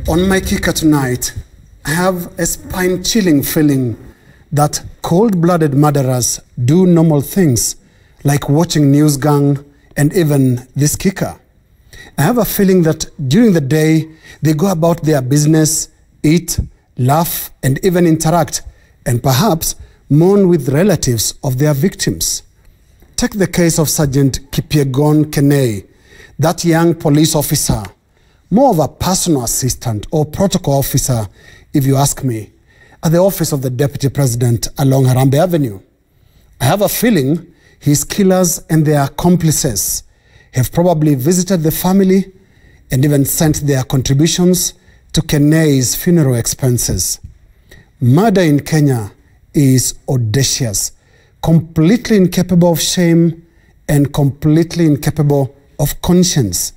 On my kicker tonight, I have a spine-chilling feeling that cold-blooded murderers do normal things like watching News Gang and even this kicker. I have a feeling that during the day, they go about their business, eat, laugh, and even interact, and perhaps mourn with relatives of their victims. Take the case of Sergeant Kipyegon Kenei, that young police officer, more of a personal assistant or protocol officer, if you ask me, at the office of the Deputy President along Harambee Avenue. I have a feeling his killers and their accomplices have probably visited the family and even sent their contributions to Kenei's funeral expenses. Murder in Kenya is audacious, completely incapable of shame and completely incapable of conscience.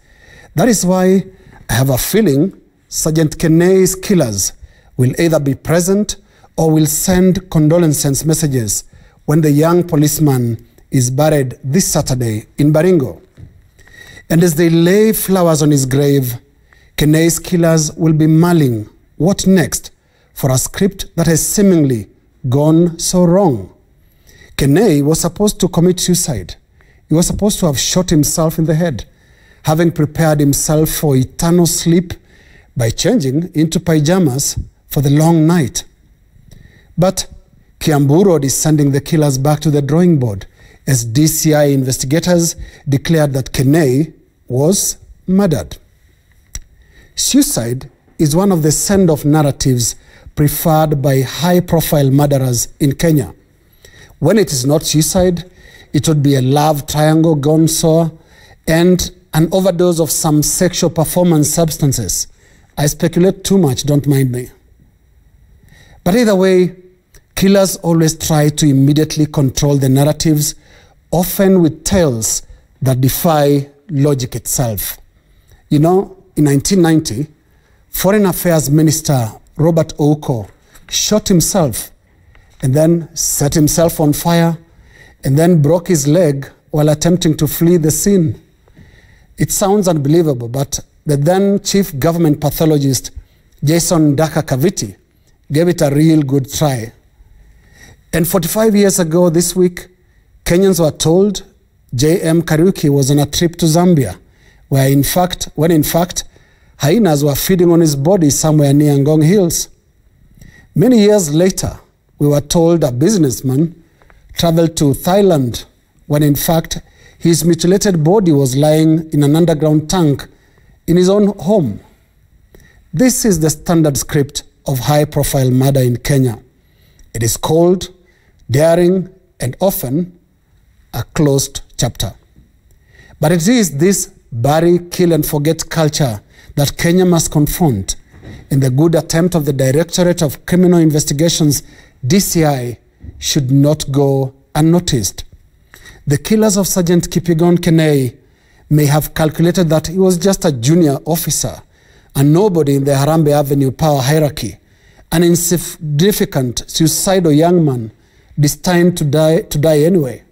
That is why I have a feeling Sergeant Kenei's killers will either be present or will send condolences messages when the young policeman is buried this Saturday in Baringo. And as they lay flowers on his grave, Kenei's killers will be mulling what next for a script that has seemingly gone so wrong. Kenei was supposed to commit suicide. He was supposed to have shot himself in the head, having prepared himself for eternal sleep by changing into pyjamas for the long night. But Kiambu Road is sending the killers back to the drawing board as DCI investigators declared that Kenei was murdered. Suicide is one of the send-off narratives preferred by high-profile murderers in Kenya. When it is not suicide, it would be a love triangle gone sour and an overdose of some sexual performance substances. I speculate too much, don't mind me. But either way, killers always try to immediately control the narratives, often with tales that defy logic itself. You know, in 1990, Foreign Affairs Minister Robert Ouko shot himself and then set himself on fire and then broke his leg while attempting to flee the scene. It sounds unbelievable, but the then chief government pathologist, Jason Daka Kaviti, gave it a real good try. And 45 years ago this week, Kenyans were told J.M. Kariuki was on a trip to Zambia, when in fact, hyenas were feeding on his body somewhere near Ngong Hills. Many years later, we were told a businessman traveled to Thailand, when in fact, his mutilated body was lying in an underground tank in his own home. This is the standard script of high-profile murder in Kenya. It is cold, daring, and often a closed chapter. But it is this bury, kill, and forget culture that Kenya must confront in the good attempt of the Directorate of Criminal Investigations, DCI, should not go unnoticed. The killers of Sergeant Kipyegon Kenei may have calculated that he was just a junior officer, a nobody in the Harambee Avenue power hierarchy, an insignificant, suicidal young man destined to die anyway.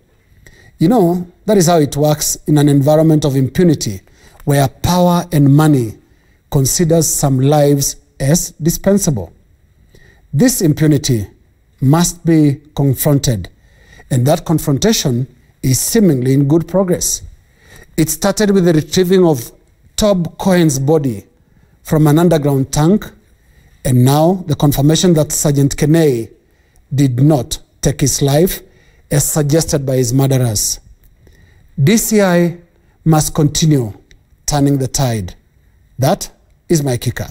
You know, that is how it works in an environment of impunity where power and money considers some lives as dispensable. This impunity must be confronted, and that confrontation is seemingly in good progress. It started with the retrieving of Tob Cohen's body from an underground tank, and now the confirmation that Sergeant Kenei did not take his life as suggested by his murderers. DCI must continue turning the tide. That is my kicker.